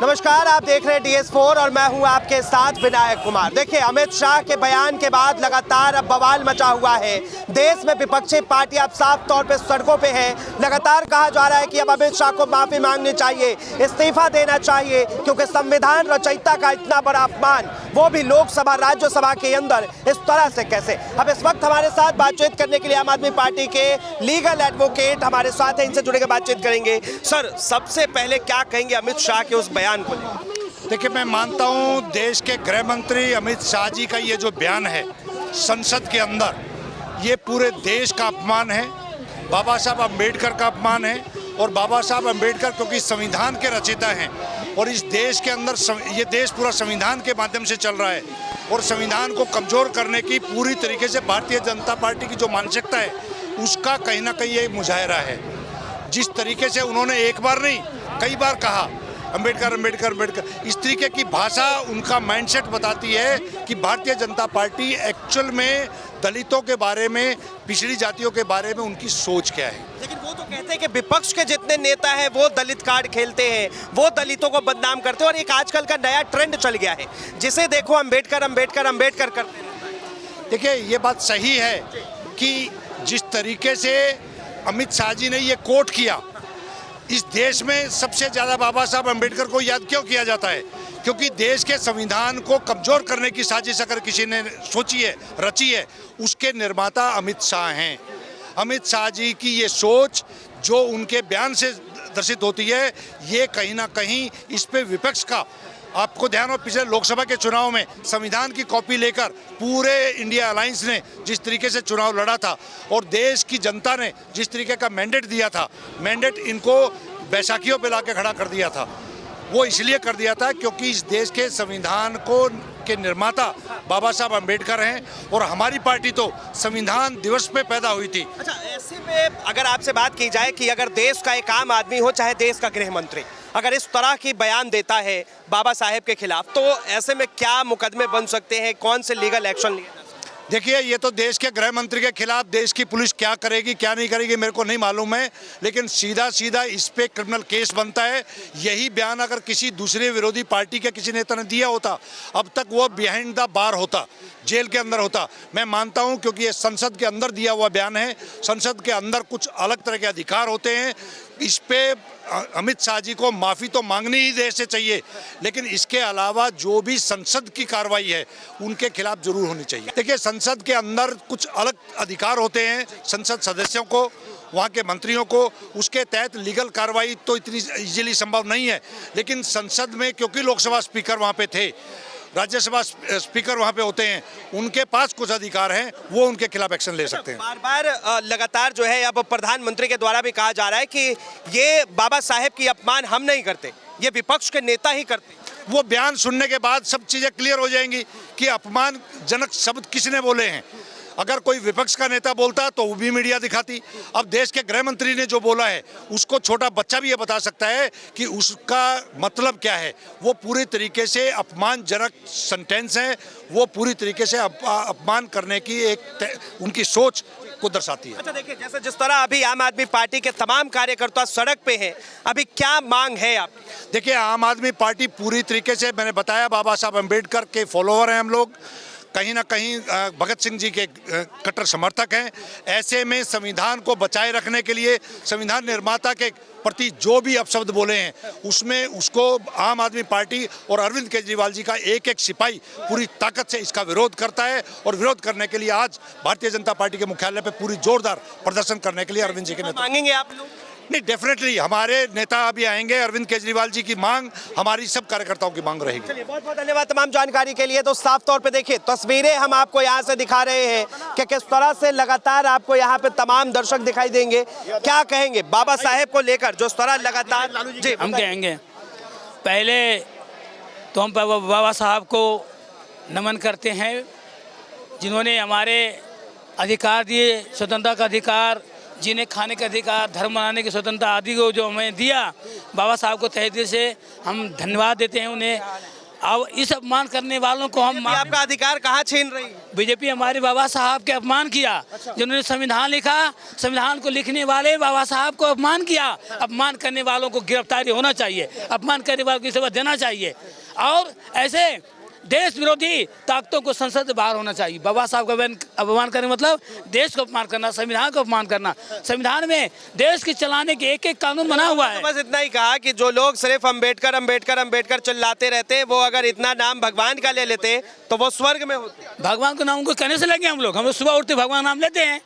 नमस्कार, आप देख रहे हैं DS4 और मैं हूं आपके साथ विनायक कुमार। देखिए, अमित शाह के बयान के बाद लगातार अब बवाल मचा हुआ है। देश में विपक्षी पार्टी अब साफ तौर पे सड़कों पे है। लगातार कहा जा रहा है कि अब अमित शाह को माफी मांगनी चाहिए, इस्तीफा देना चाहिए, क्योंकि संविधान रचयिता का इतना बड़ा अपमान, वो भी लोकसभा राज्यसभा के अंदर इस तरह से कैसे। अब इस वक्त हमारे साथ बातचीत करने के लिए आम आदमी पार्टी के लीगल एडवोकेट हमारे साथ हैं, इनसे जुड़कर बातचीत करेंगे। सर, सबसे पहले क्या कहेंगे अमित शाह के उस बयान को? देखिए, मैं मानता हूं देश के गृह मंत्री अमित शाह जी का ये जो बयान है संसद के अंदर, ये पूरे देश का अपमान है, बाबा साहब अम्बेडकर का अपमान है। और बाबा साहब अम्बेडकर क्योंकि संविधान के रचयिता हैं और इस देश के अंदर ये देश पूरा संविधान के माध्यम से चल रहा है और संविधान को कमज़ोर करने की पूरी तरीके से भारतीय जनता पार्टी की जो मानसिकता है उसका कहीं ना कहीं ये मुजाहरा है। जिस तरीके से उन्होंने एक बार नहीं कई बार कहा अम्बेडकर अम्बेडकर अम्बेडकर, इस तरीके की भाषा उनका माइंडसेट बताती है कि भारतीय जनता पार्टी एक्चुअल में दलितों के बारे में, पिछड़ी जातियों के बारे में उनकी सोच क्या है। लेकिन वो तो कहते हैं कि विपक्ष के जितने नेता हैं वो दलित कार्ड खेलते हैं, वो दलितों को बदनाम करते हैं और एक आजकल का नया ट्रेंड चल गया है जिसे देखो अम्बेडकर अम्बेडकर अम्बेडकर करते हैं। देखिए, ये बात सही है कि जिस तरीके से अमित शाह जी ने ये कोट किया, इस देश में सबसे ज़्यादा बाबा साहब अम्बेडकर को याद क्यों किया जाता है? क्योंकि देश के संविधान को कमज़ोर करने की साजिश अगर किसी ने सोची है, रची है, उसके निर्माता अमित शाह हैं। अमित शाह जी की ये सोच जो उनके बयान से दर्शित होती है, ये कहीं ना कहीं इस पे विपक्ष का, आपको ध्यान हो पिछले लोकसभा के चुनाव में संविधान की कॉपी लेकर पूरे इंडिया अलायंस ने जिस तरीके से चुनाव लड़ा था और देश की जनता ने जिस तरीके का मैंडेट दिया था, मैंडेट इनको बैसाखियों पे लाके खड़ा कर दिया था। वो इसलिए कर दिया था क्योंकि इस देश के संविधान के निर्माता बाबा साहब अम्बेडकर हैं और हमारी पार्टी तो संविधान दिवस पे पैदा हुई थी। अच्छा, ऐसे में अगर आपसे बात की जाए कि अगर देश का एक आम आदमी हो, चाहे देश का गृह मंत्री, अगर इस तरह की बयान देता है बाबा साहेब के खिलाफ, तो ऐसे में क्या मुकदमे बन सकते हैं, कौन से लीगल एक्शन लिए? देखिए, ये तो देश के गृह मंत्री के खिलाफ देश की पुलिस क्या करेगी क्या नहीं करेगी मेरे को नहीं मालूम है, लेकिन सीधा सीधा इस पे क्रिमिनल केस बनता है। यही बयान अगर किसी दूसरे विरोधी पार्टी के किसी नेता ने दिया होता, अब तक वो बिहाइंड द बार होता, जेल के अंदर होता। मैं मानता हूं क्योंकि ये संसद के अंदर दिया हुआ बयान है, संसद के अंदर कुछ अलग तरह के अधिकार होते हैं। इस पे अमित शाह जी को माफ़ी तो मांगनी ही देश से चाहिए, लेकिन इसके अलावा जो भी संसद की कार्रवाई है उनके खिलाफ जरूर होनी चाहिए। देखिए, संसद के अंदर कुछ अलग अधिकार होते हैं संसद सदस्यों को, वहाँ के मंत्रियों को, उसके तहत लीगल कार्रवाई तो इतनी इजीली संभव नहीं है। लेकिन संसद में क्योंकि लोकसभा स्पीकर वहाँ पे थे, राज्यसभा स्पीकर वहाँ पे होते हैं, उनके पास कुछ अधिकार हैं, वो उनके खिलाफ एक्शन ले सकते हैं। बार बार लगातार जो है अब प्रधानमंत्री के द्वारा भी कहा जा रहा है कि ये बाबा साहेब की अपमान हम नहीं करते, ये विपक्ष के नेता ही करते। वो बयान सुनने के बाद सब चीज़ें क्लियर हो जाएंगी कि अपमानजनक शब्द किसने बोले हैं। अगर कोई विपक्ष का नेता बोलता तो वो भी मीडिया दिखाती। अब देश के गृह मंत्री ने जो बोला है उसको छोटा बच्चा भी ये बता सकता है कि उसका मतलब क्या है। वो पूरी तरीके से अपमानजनक सेंटेंस है, वो पूरी तरीके से अपमान करने की एक उनकी सोच को दर्शाती है। अच्छा, देखिए, जैसे जिस तरह अभी आम आदमी पार्टी के तमाम कार्यकर्ता सड़क पे हैं, अभी क्या मांग है आप? देखिए, आम आदमी पार्टी पूरी तरीके से, मैंने बताया, बाबा साहब अम्बेडकर के फॉलोअर हैं हम लोग, कहीं ना कहीं भगत सिंह जी के कट्टर समर्थक हैं। ऐसे में संविधान को बचाए रखने के लिए संविधान निर्माता के प्रति जो भी अपशब्द बोले हैं उसमें उसको आम आदमी पार्टी और अरविंद केजरीवाल जी का एक एक सिपाही पूरी ताकत से इसका विरोध करता है। और विरोध करने के लिए आज भारतीय जनता पार्टी के मुख्यालय पे पूरी जोरदार प्रदर्शन करने के लिए अरविंद जी के नेता मांगेंगे आप लोग? नहीं, डेफिनेटली हमारे नेता अभी आएंगे। अरविंद केजरीवाल जी की मांग हमारी सब कार्यकर्ताओं की मांग रहेगी। चलिए, बहुत बहुत धन्यवाद तमाम जानकारी के लिए। तो साफ तौर पे देखिए, तस्वीरें हम आपको यहाँ से दिखा रहे हैं कि किस तरह से लगातार आपको यहाँ पे तमाम दर्शक दिखाई देंगे। क्या कहेंगे बाबा साहेब को लेकर जो इस तरह लगातार? जी, हम कहेंगे, पहले तो हम बाबा साहब को नमन करते हैं जिन्होंने हमारे अधिकार दिए, स्वतंत्रता का अधिकार, जीने खाने का अधिकार, धर्म मनाने की स्वतंत्रता आदि को जो हमें दिया, बाबा साहब को तहे दिल से हम धन्यवाद देते हैं उन्हें। अब इस अपमान करने वालों को हम आपका अधिकार कहाँ छीन रही है? बीजेपी हमारे बाबा साहब के अपमान किया, जिन्होंने संविधान लिखा, संविधान को लिखने वाले बाबा साहब को अपमान किया। अपमान करने वालों को गिरफ्तारी होना चाहिए, अपमान करने वालों को सेवा देना चाहिए और ऐसे देश विरोधी ताकतों को संसद से बाहर होना चाहिए। बाबा साहब का अपमान करने मतलब देश को अपमान करना, संविधान को अपमान करना। संविधान में देश के चलाने के एक एक कानून बना हुआ है। बस इतना ही कहा कि जो लोग सिर्फ अंबेडकर अंबेडकर अंबेडकर चिल्लाते रहते, वो अगर इतना नाम भगवान का ले लेते तो वो स्वर्ग में होते। भगवान के नाम को कहने से लगे हम लोग सुबह उठते भगवान नाम लेते हैं,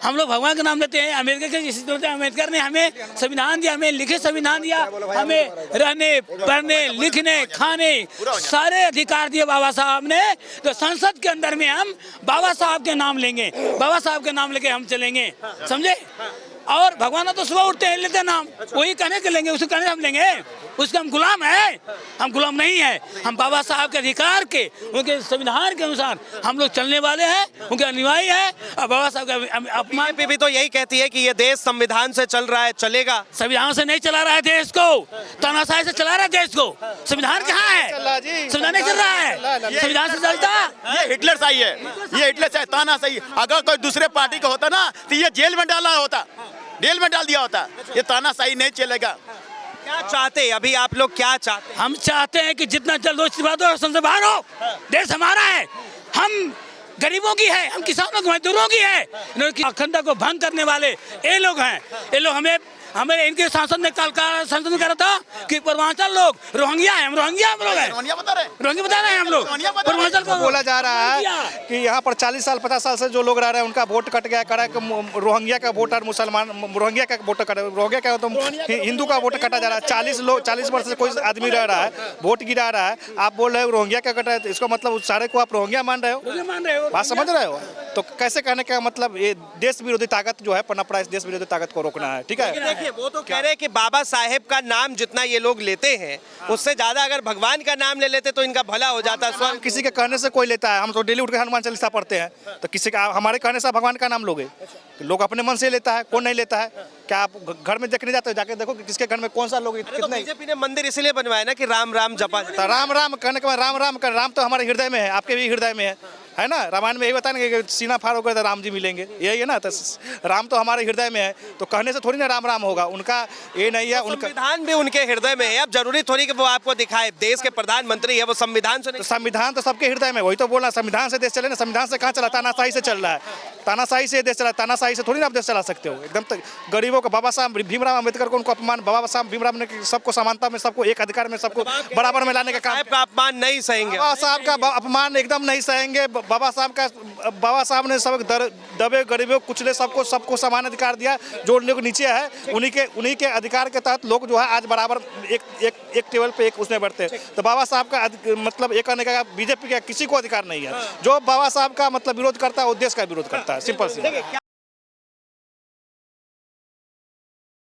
हम लोग भगवान का नाम लेते हैं। अम्बेडकर ने हमें संविधान दिया, हमें लिखित संविधान दिया, हमें रहने पढ़ने लिखने खाने सारे अधिकार दिए बाबा साहब ने। तो संसद के अंदर में हम बाबा साहब के नाम लेंगे, बाबा साहब के नाम लेके हम चलेंगे, समझे। और भगवान तो सुबह उठते हैं लेते नाम, वही कहने के लेंगे, उसे कहने हम लेंगे, उसके हम गुलाम है? हम गुलाम नहीं है। हम बाबा साहब के अधिकार के, उनके संविधान के अनुसार हम लोग चलने वाले हैं, उनके अनुयायी है। और बाबा साहब का अपमान भी तो यही कहती है कि ये देश संविधान से चल रहा है, चलेगा। संविधान से नहीं चला रहा है देश को, तानाशाही से चला रहा है देश को। संविधान कहाँ है? संविधान नहीं चल रहा है, संविधान से चलता। ये हिटलर सही है, ये हिटलर सही, तानाशाही। अगर कोई दूसरे पार्टी का होता ना तो ये जेल में डाला होता, जेल में डाल दिया होता। ये तानाशाही नहीं चलेगा। क्या चाहते अभी आप लोग, क्या चाहते? हम चाहते हैं कि जितना जल्द हो इस्तीफा दो और संसद से बाहर हो। देश हमारा है, हम गरीबों की है, हम किसानों की, मजदूरों की है। इन्होंने अखंडता को भंग करने वाले ये लोग हैं। ये लोग हमें इनके सांसद ने कल संसद में कह रहा था कि पूर्वांचल लोग रोहिंग्या है, हम रोहिंग्या हम लोग हैं, रोहिंग्या बता रहे हैं हम लोग। पूर्वांचल को बोला जा रहा है कि यहाँ पर 40 साल 50 साल से जो लोग रह रहे हैं उनका वोट कट गया, करा कि रोहिंग्या का वोटर मुसलमान, रोहिंग्या का वोट कटा, रोहिंग्या का तो हिंदू का वोट कटा जा रहा है। 40 वर्ष से कोई आदमी रह रहा है, वोट गिरा रहा है, आप बोल रहे हो रोहिंग्या का कटा है, तो इसका मतलब उस सारे को आप रोहिंग्या मान रहे हो, बात समझ रहे हो? तो कैसे कहने का मतलब ये देश विरोधी ताकत जो है पनप रहा है, इस देश विरोधी ताकत को रोकना है, ठीक है। देखिए वो तो कह रहे हैं कि बाबा साहेब का नाम जितना ये लोग लेते हैं उससे ज्यादा अगर भगवान का नाम ले लेते तो इनका भला हो जाता। हम किसी के कहने से कोई लेता है, हम तो डेली उठ के हनुमान चालीसा पढ़ते हैं, तो किसी का हमारे कहने से भगवान का नाम लोगे? लोग अपने मन से लेता है, कौन नहीं लेता है? क्या आप घर में देखने जाते हो, जाके देखो कि किसके घर में कौन सा लोग कितने। तो बीजेपी ने मंदिर इसलिए बनवाया ना कि राम राम जपा, राम राम कहने के बाद राम राम कर, राम तो हमारे हृदय में है, आपके भी हृदय में है ना। रामायण में यही बताया कि सीना फाड़ोगे तो राम जी मिलेंगे, यही है ना। तो राम तो हमारे हृदय में है, तो कहने से थोड़ी ना राम राम होगा। उनका ये नहीं है, उनका संविधान भी उनके हृदय में है। अब जरूरी थोड़ी कि वो आपको दिखाए, देश के प्रधानमंत्री है, वो संविधान से नहीं। संविधान तो सबके हृदय में, वही तो बोला, संविधान से देश चले ना। संविधान से कहाँ चला? तानाशाही से चल रहा है, तानाशाही से देश चला, तानाशाही से थोड़ी ना आप देश चला सकते हो। एकदम तक गरीबों को, बाबा साहब भीमराव अम्बेडकर को उनको अपमान, बाबा साहब भीमराव ने सबको समानता में, सबको एक अधिकार में, सबको बराबर में लाने का काम। का अपमान नहीं सहेंगे, बाबा साहब का अपमान एकदम नहीं सहेंगे। बाबा साहब ने सब दबे गरीबों कुचले सबको समान अधिकार दिया। जो लोग नीचे है उन्हीं के अधिकार के तहत लोग जो है आज बराबर एक टेबल पे एक उसमें बैठते हैं। तो बाबा साहब का मतलब एक कहने का बीजेपी का किसी को अधिकार नहीं है। जो बाबा साहब का मतलब विरोध करता है वो देश का विरोध करता है, सिंपल सी।